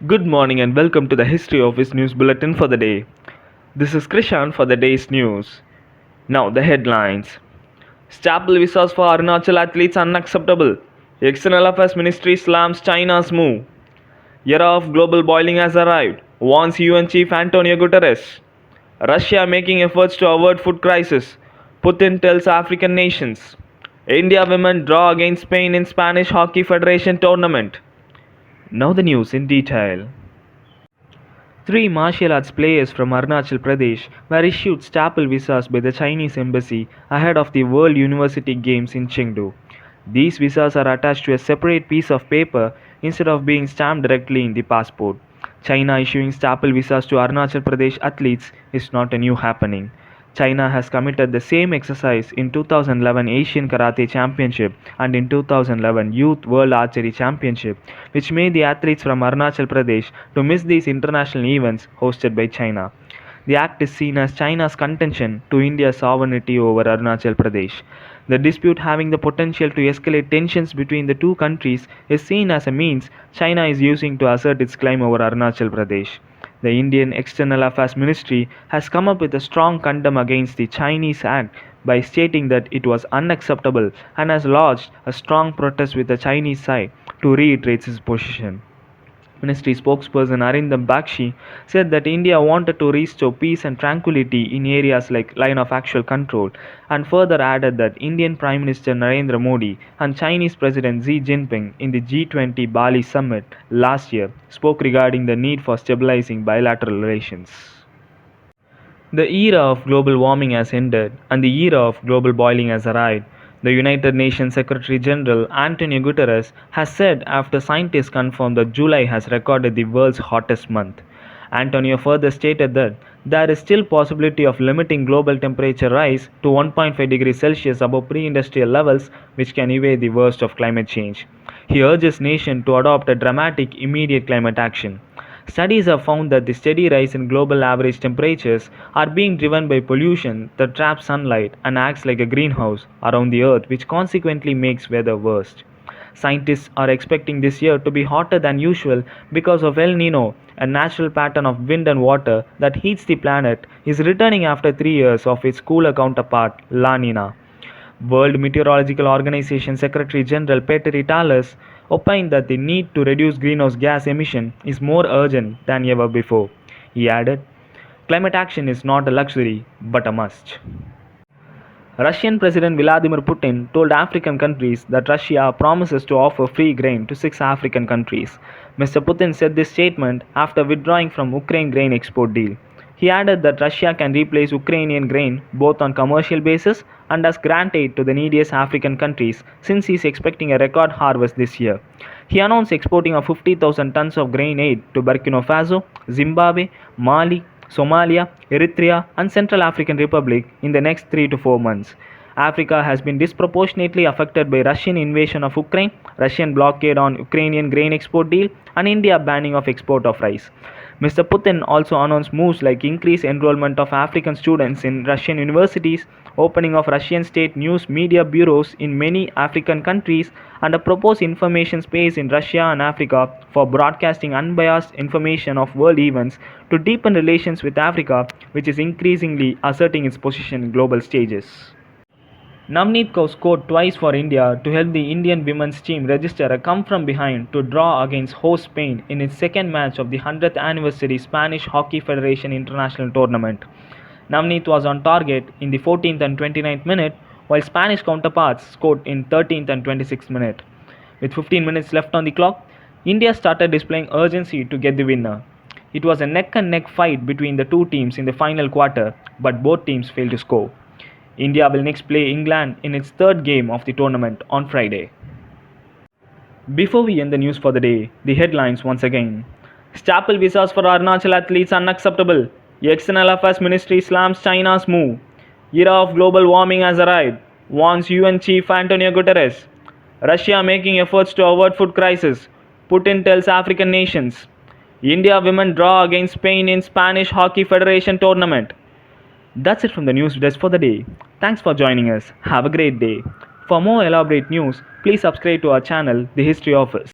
Good morning and welcome to the History Office News Bulletin for the day. This is Krishant for the day's news. Now, the headlines. Staple visas for Arunachal athletes unacceptable. External Affairs Ministry slams China's move. Era of global boiling has arrived, warns UN Chief Antonio Guterres. Russia making efforts to avert food crisis. Putin tells African nations. India women draw against Spain in Spanish Hockey Federation tournament. Now the news in detail. Three martial arts players from Arunachal Pradesh were issued staple visas by the Chinese embassy ahead of the World University Games in Chengdu. These visas are attached to a separate piece of paper instead of being stamped directly in the passport. China issuing staple visas to Arunachal Pradesh athletes is not a new happening. China has committed the same exercise in 2011 Asian Karate Championship and in 2011 Youth World Archery Championship, which made the athletes from Arunachal Pradesh to miss these international events hosted by China. The act is seen as China's contention to India's sovereignty over Arunachal Pradesh. The dispute, having the potential to escalate tensions between the two countries, is seen as a means China is using to assert its claim over Arunachal Pradesh. The Indian External Affairs Ministry has come up with a strong condemn against the Chinese act by stating that it was unacceptable and has lodged a strong protest with the Chinese side to reiterate its position. Ministry spokesperson Arindam Bakshi said that India wanted to restore peace and tranquility in areas like line of actual control, and further added that Indian Prime Minister Narendra Modi and Chinese President Xi Jinping in the G20 Bali summit last year spoke regarding the need for stabilizing bilateral relations. The era of global warming has ended and the era of global boiling has arrived. The United Nations Secretary General Antonio Guterres has said after scientists confirmed that July has recorded the world's hottest month. Antonio further stated that there is still possibility of limiting global temperature rise to 1.5 degrees Celsius above pre-industrial levels, which can evade the worst of climate change. He urges nations to adopt a dramatic immediate climate action. Studies have found that the steady rise in global average temperatures are being driven by pollution that traps sunlight and acts like a greenhouse around the earth, which consequently makes weather worse. Scientists are expecting this year to be hotter than usual because of El Nino, a natural pattern of wind and water that heats the planet, is returning after 3 years of its cooler counterpart, La Nina. World Meteorological Organization Secretary General Peter Talas opined that the need to reduce greenhouse gas emission is more urgent than ever before. He added, "Climate action is not a luxury but a must." Russian President Vladimir Putin told African countries that Russia promises to offer free grain to 6 African countries. Mr. Putin said this statement after withdrawing from Ukraine grain export deal. He added that Russia can replace Ukrainian grain both on commercial basis and as grant aid to the neediest African countries since he is expecting a record harvest this year. He announced exporting of 50,000 tons of grain aid to Burkina Faso, Zimbabwe, Mali, Somalia, Eritrea, and Central African Republic in the next 3 to 4 months. Africa has been disproportionately affected by Russian invasion of Ukraine, Russian blockade on Ukrainian grain export deal, and India banning of export of rice. Mr. Putin also announced moves like increased enrollment of African students in Russian universities, opening of Russian state news media bureaus in many African countries, and a proposed information space in Russia and Africa for broadcasting unbiased information of world events to deepen relations with Africa, which is increasingly asserting its position in global stages. Navneet Kaur scored twice for India to help the Indian women's team register a come from behind to draw against host Spain in its second match of the 100th anniversary Spanish Hockey Federation International Tournament. Navneet was on target in the 14th and 29th minute, while Spanish counterparts scored in 13th and 26th minute. With 15 minutes left on the clock, India started displaying urgency to get the winner. It was a neck and neck fight between the two teams in the final quarter, but both teams failed to score. India will next play England in its third game of the tournament on Friday. Before we end the news for the day, the headlines once again. Staple visas for Arunachal athletes unacceptable. External Affairs Ministry slams China's move. Era of global warming has arrived, warns UN Chief Antonio Guterres. Russia making efforts to avert food crisis. Putin tells African nations. India women draw against Spain in Spanish Hockey Federation tournament. That's it from the news desk for the day. Thanks for joining us. Have a great day. For more elaborate news, please subscribe to our channel, The History Office.